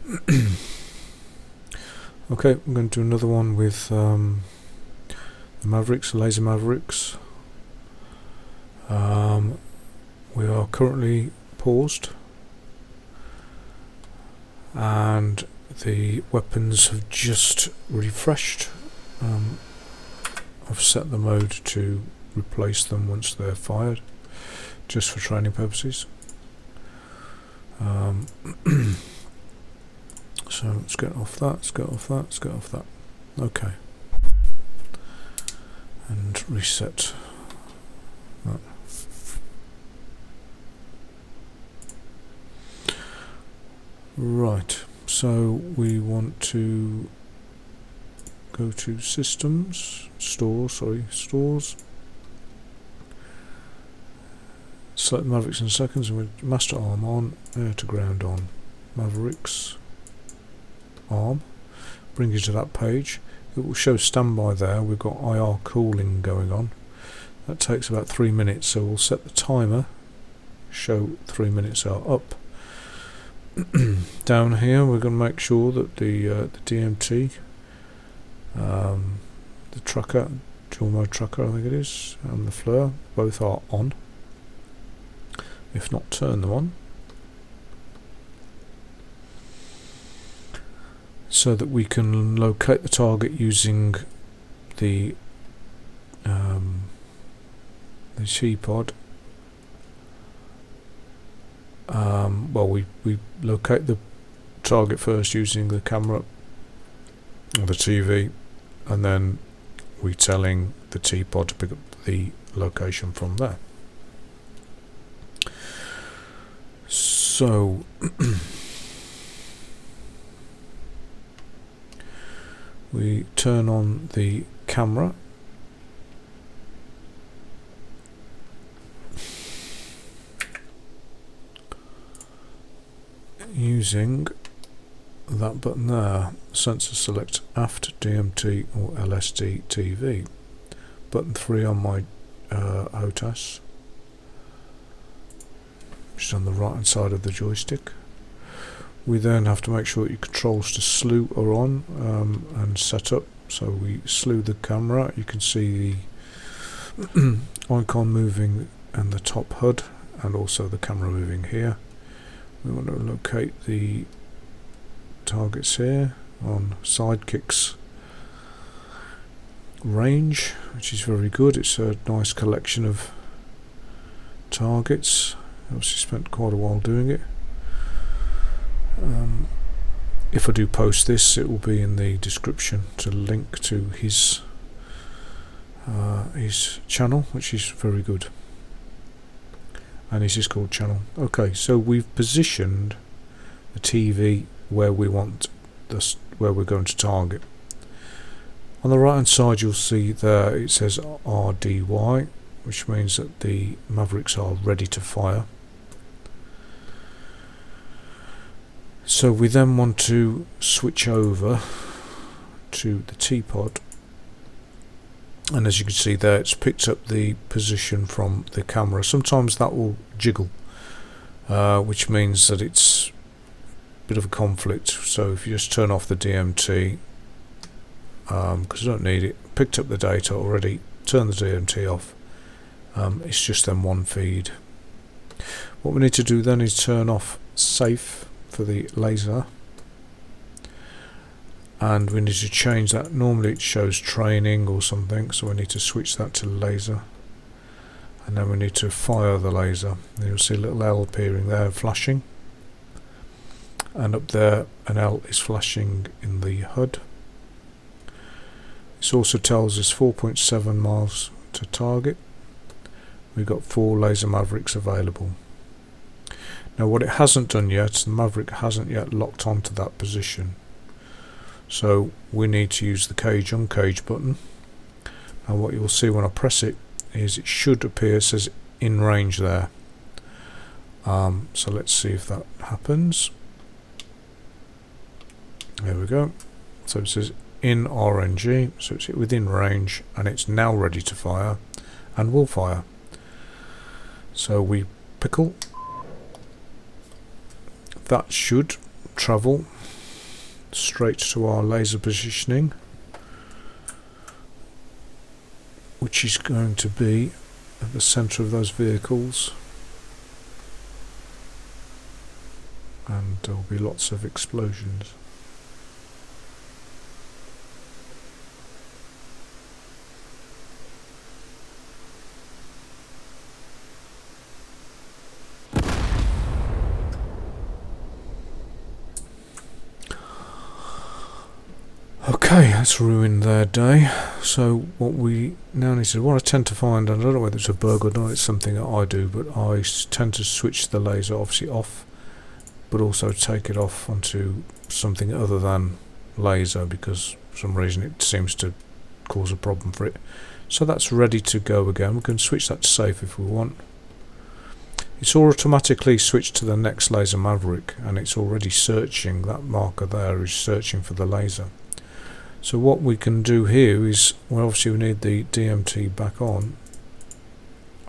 Okay, I'm going to do another one with the Mavericks, Laser Maverics. We are currently paused, and the weapons have just refreshed. I've set the mode to replace them once they're fired, just for training purposes. So let's get off that, let's get off that, let's get off that. Okay. And reset that. Right, so we want to go to systems, stores, select Mavericks in seconds, and with master arm on, air to ground on, Mavericks arm, bring you to that page. It will show standby there. We've got IR cooling going on. That takes about 3 minutes, so we'll set the timer, show 3 minutes are up. Down here we're going to make sure that the DMT, the tracker, dual mode tracker I think it is, and the FLIR both are on. If not, turn them on, so that we can locate the target using the T-pod. Well, we locate the target first using the camera or the TV, and then we're telling the T-pod to pick up the location from there. So we turn on the camera, using that button there, sensor select aft DMT or LSD TV, button 3 on my HOTAS, which is on the right hand side of the joystick. We then have to make sure that your controls to slew are on and set up. So we slew the camera, you can see the icon moving and the top HUD, and also the camera moving here. We want to locate the targets here on Sidekick's range, which is very good. It's a nice collection of targets. Obviously spent quite a while doing it. If I do post this, it will be in the description to link to his channel, which is very good, and his Discord channel. Okay, so we've positioned the TV where we want this, where we're going to target. On the right hand side you'll see there it says RDY, which means that the Mavericks are ready to fire. So we then want to switch over to the T-pod, and as you can see there, it's picked up the position from the camera. Sometimes that will jiggle, which means that it's a bit of a conflict. So if you just turn off the DMT, because you don't need it, picked up the data already, turn the DMT off, it's just then one feed. What we need to do then is turn off safe for the laser, and we need to change that. Normally it shows training or something, so we need to switch that to laser, and then we need to fire the laser. And you'll see a little L appearing there flashing, and up there an L is flashing in the HUD. This also tells us 4.7 miles to target. We've got 4 Laser Mavericks available. Now what it hasn't done yet, the Maverick hasn't yet locked onto that position, so we need to use the cage uncage button. And what you'll see when I press it is it should appear, it says in range there. So let's see if that happens. There we go. So it says in RNG, so it's within range, and it's now ready to fire and will fire. So we pickle. That should travel straight to our laser positioning, which is going to be at the centre of those vehicles, and there will be lots of explosions. Okay, that's ruined their day. So what we now need to do, what I tend to find, and I don't know whether it's a bug or not, it's something that I do, but I tend to switch the laser obviously off, but also take it off onto something other than laser, because for some reason it seems to cause a problem for it. So that's ready to go again. We can switch that to safe if we want. It's automatically switched to the next Laser Maverick, and it's already searching. That marker there is searching for the laser. So what we can do here is, well, obviously we need the DMT back on,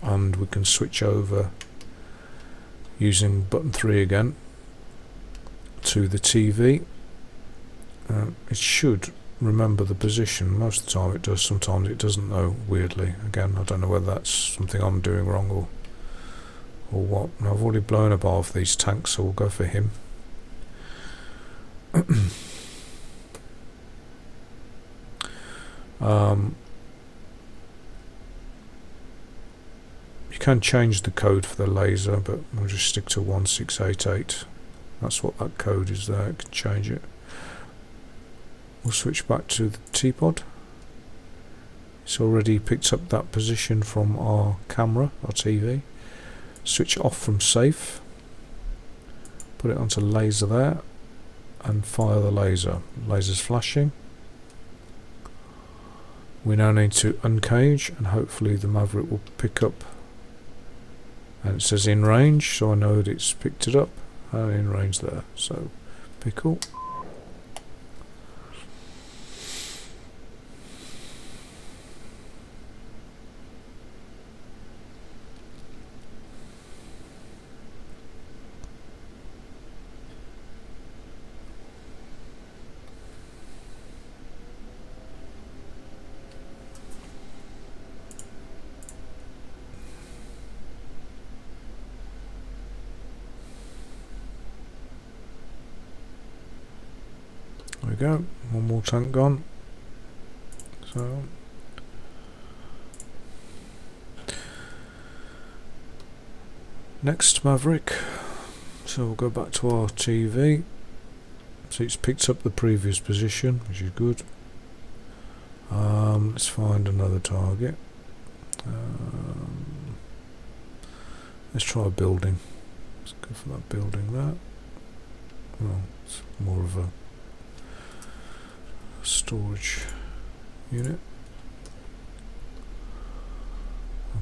and we can switch over using button 3 again to the TV. It should remember the position. Most of the time it does, sometimes it doesn't though, weirdly. Again, I don't know whether that's something I'm doing wrong or what. And I've already blown a bar of these tanks, so we'll go for him. You can change the code for the laser, but we'll just stick to 1688. That's what that code is there. You can change it. We'll switch back to the T-pod. It's already picked up that position from our camera, our TV. Switch off from safe. Put it onto laser there, and fire the laser. Laser's flashing. We now need to uncage, and hopefully the Maverick will pick up. And it says in range, so I know that it's picked it up, and in range there. So, pickle. There we go, one more tank gone. So next Maverick, so we'll go back to our TV. So it's picked up the previous position, which is good. Let's find another target. Let's try a building. Let's go for that building there. Well, it's more of a storage unit.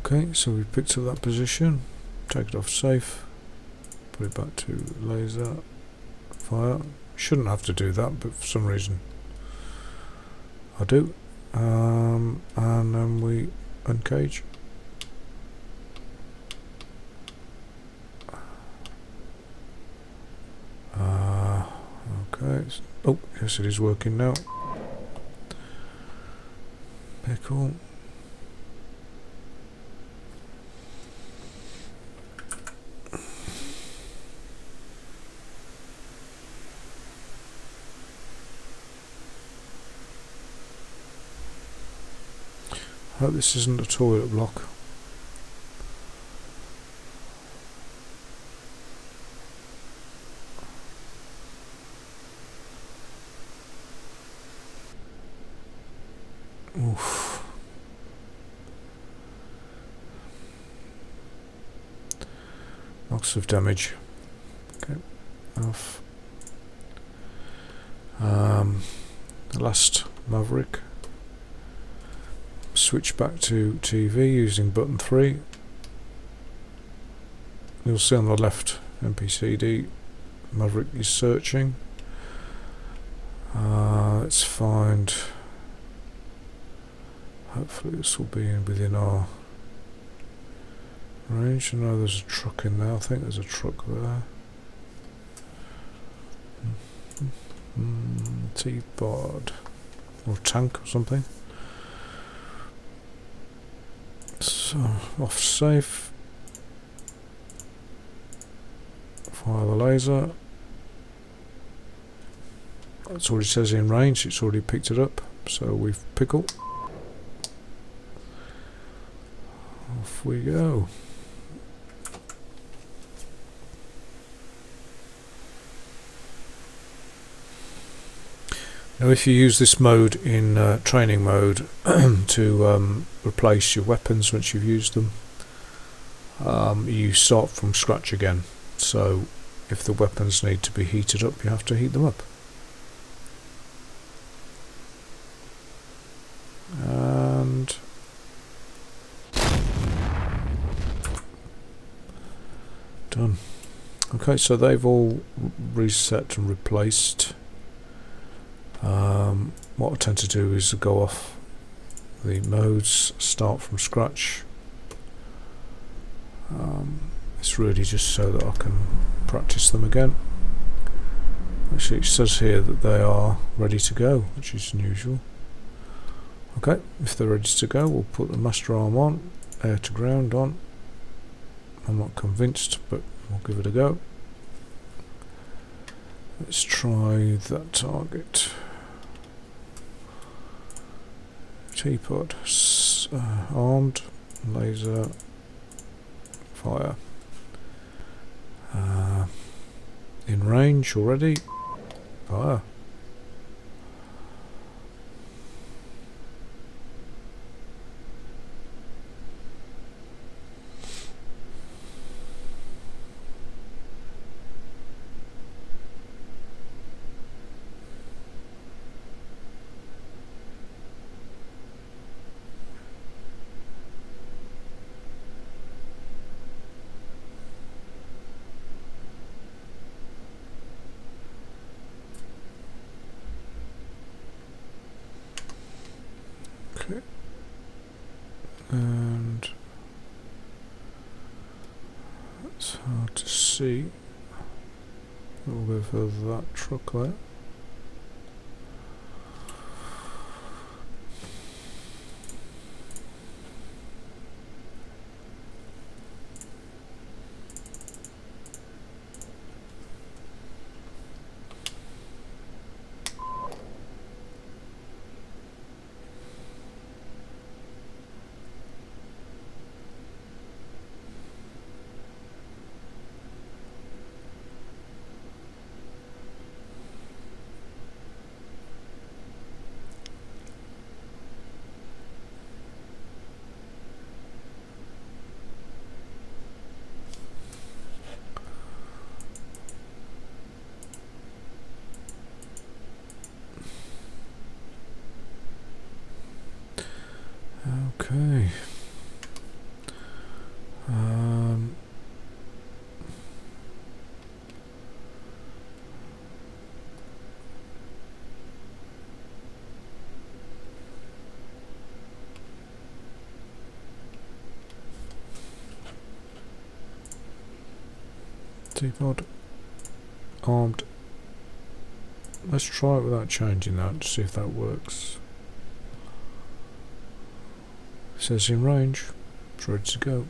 Okay, so we picked up that position, take it off safe, put it back to laser, fire. Shouldn't have to do that, but for some reason I do. And then we uncage. Okay. Oh, yes, it is working now. Pickle. I hope this isn't a toilet block. Oof. Lots of damage. Okay, off. The last Maverick. Switch back to TV using button 3. You'll see on the left MPCD Maverick is searching. Let's find, hopefully this will be within our range. I know there's a truck in there. I think there's a truck there. T-pod or tank or something. So off safe. Fire the laser. That's all it says in range, it's already picked it up, so we've pickle. Off we go. Now if you use this mode in training mode to replace your weapons once you've used them, you start from scratch again. So if the weapons need to be heated up, you have to heat them up. And done. Okay, so they've all reset and replaced. What I tend to do is go off the modes, start from scratch. It's really just so that I can practice them again. Actually, it says here that they are ready to go, which is unusual. Okay, if they're ready to go, we'll put the master arm on, air to ground on. I'm not convinced, but we'll give it a go. Let's try that target. T-pod, armed, laser, fire. In range already, fire. Okay, and it's hard to see. We'll go for that truck there. Okay. T-pod, armed. Let's try it without changing that to see if that works. It says in range, it's ready to go.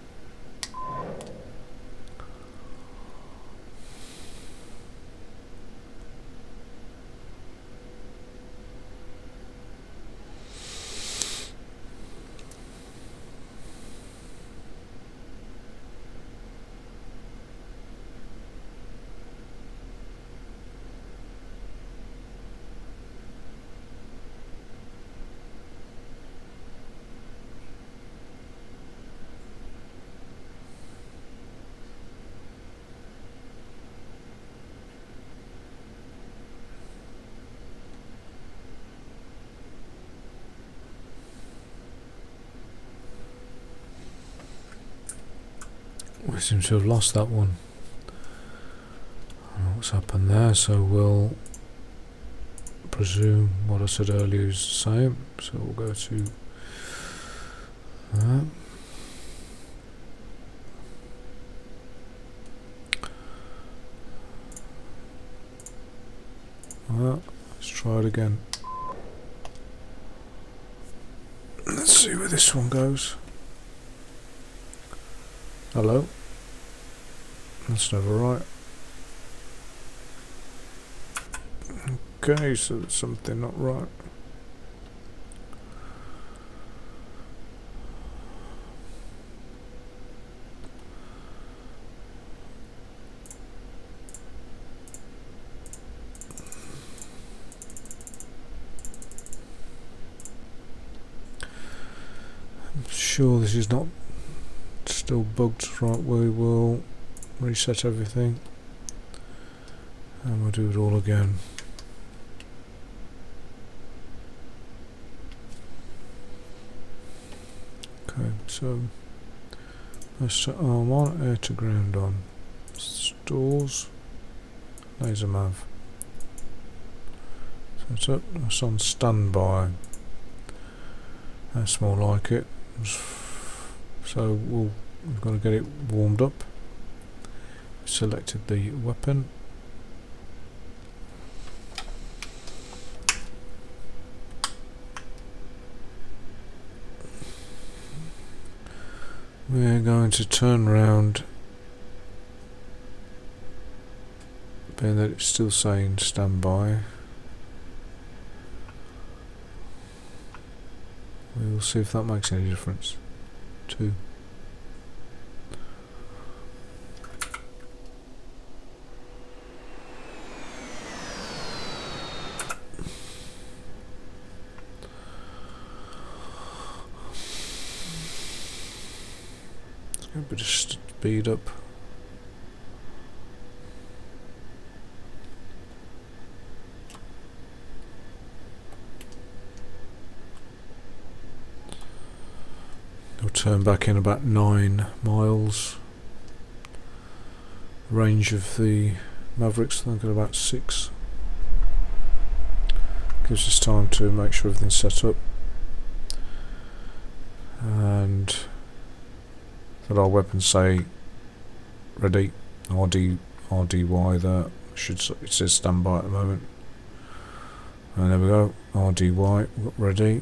We seem to have lost that one. I don't know what's happened there, so we'll presume what I said earlier is the same. So we'll go to that. Let's try it again. Let's see where this one goes. Hello? That's never right. Okay, so there's something not right. I'm sure this is not still bugged. Right, we will reset everything and we'll do it all again. Okay, so let's set arm on, air to ground on, stores, laser mav. Set up, that's on standby. That's more like it. So we've got to get it warmed up. Selected the weapon. We're going to turn round, being that it's still saying standby. We will see if that makes any difference. 2. A bit of speed up. We'll turn back in about 9 miles. Range of the Mavericks, I think, at about 6. Gives us time to make sure everything's set up and that our weapons say ready. RDY there. It says standby at the moment. And there we go. RDY ready.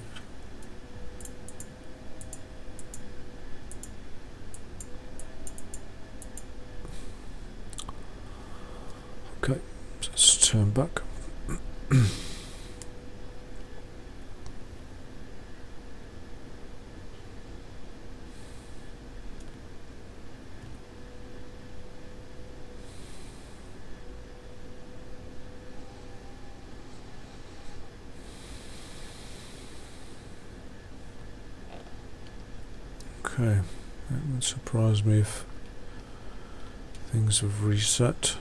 Okay, so let's turn back. Okay, it would surprise me if things have reset.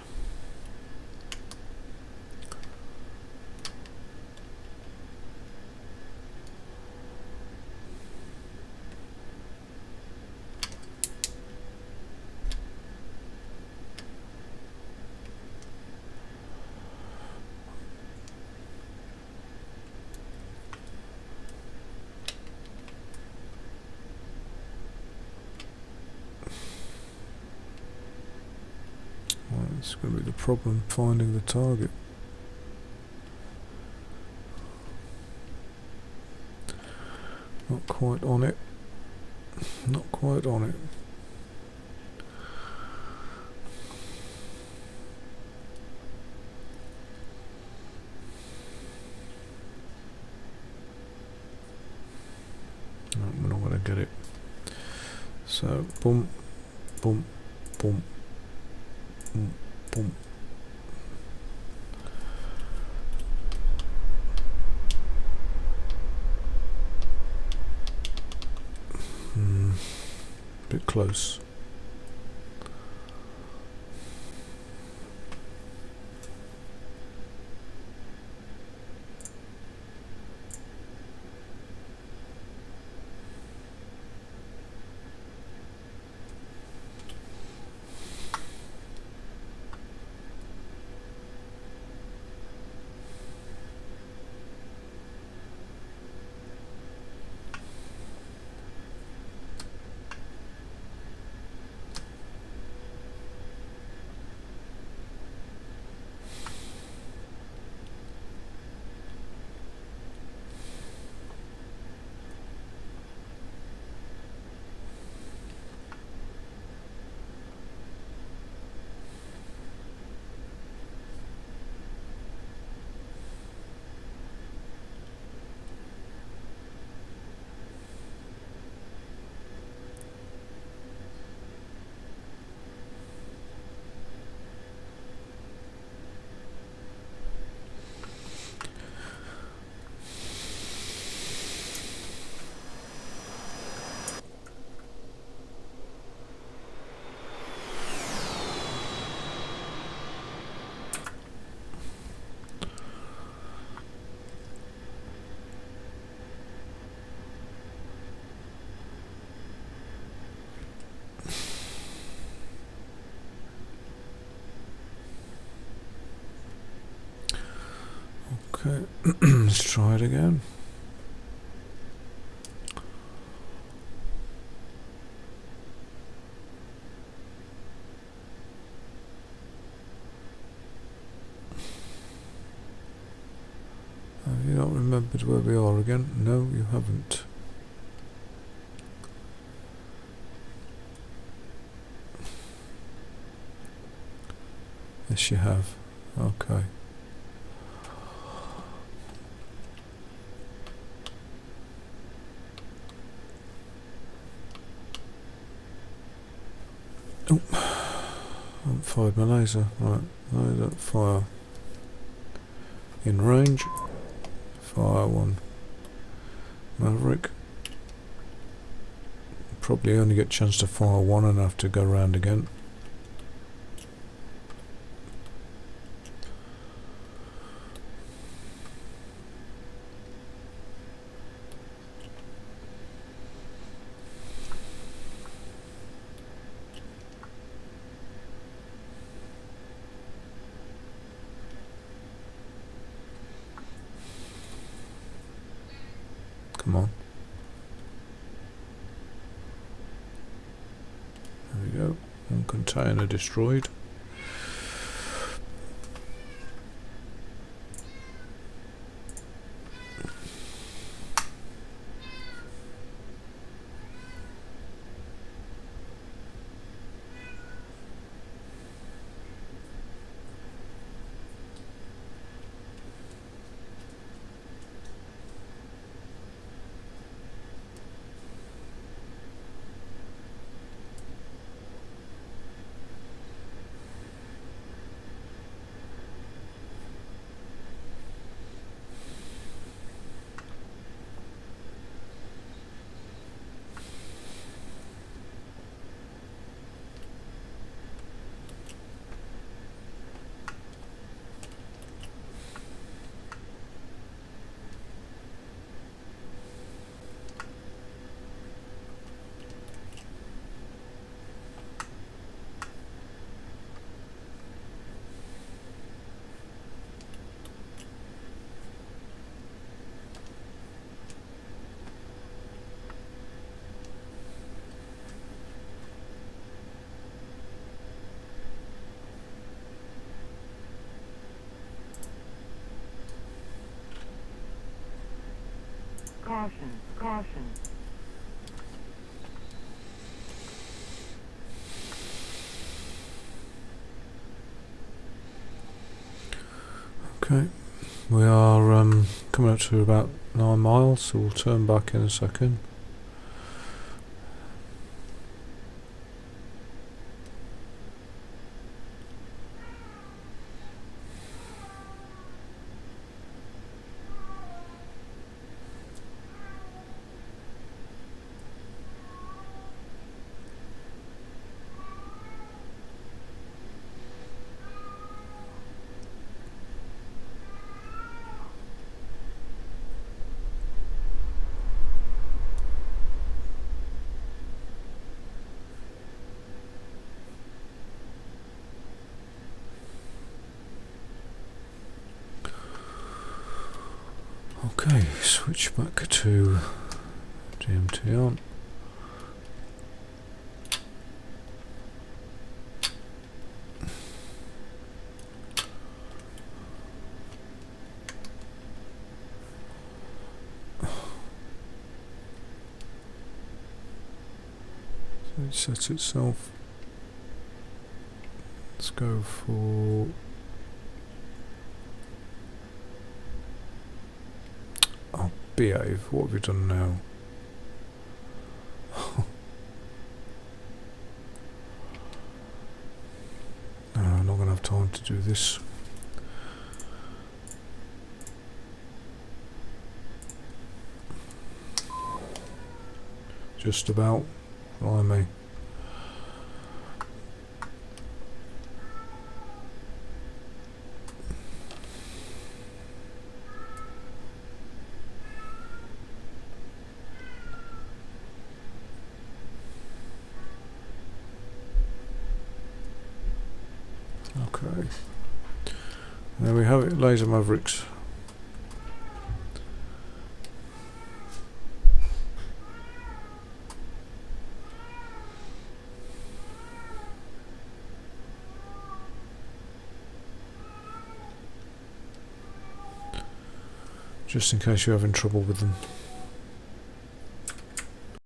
It's going to be the problem, finding the target. Not quite on it. Not quite on it. No, we're not going to get it. So, boom, boom, boom, boom, boom. Bit close. Let's try it again. Have you not remembered where we are again? No, you haven't. Yes, you have. Okay. Oh, I haven't fired my laser. Right, no, don't fire. In range. Fire one. Maverick. Probably only get a chance to fire one and have to go round again. Come on. There we go. One container destroyed. Caution, caution. Okay, we are coming up to about 9 miles, so we'll turn back in a second. Okay, switch back to DMT on. So it sets itself. Let's go for behave. What have we done now? No, I'm not going to have time to do this. Just about. Blimey. Okay, there we have it, Laser Mavericks. just in case you're having trouble with them.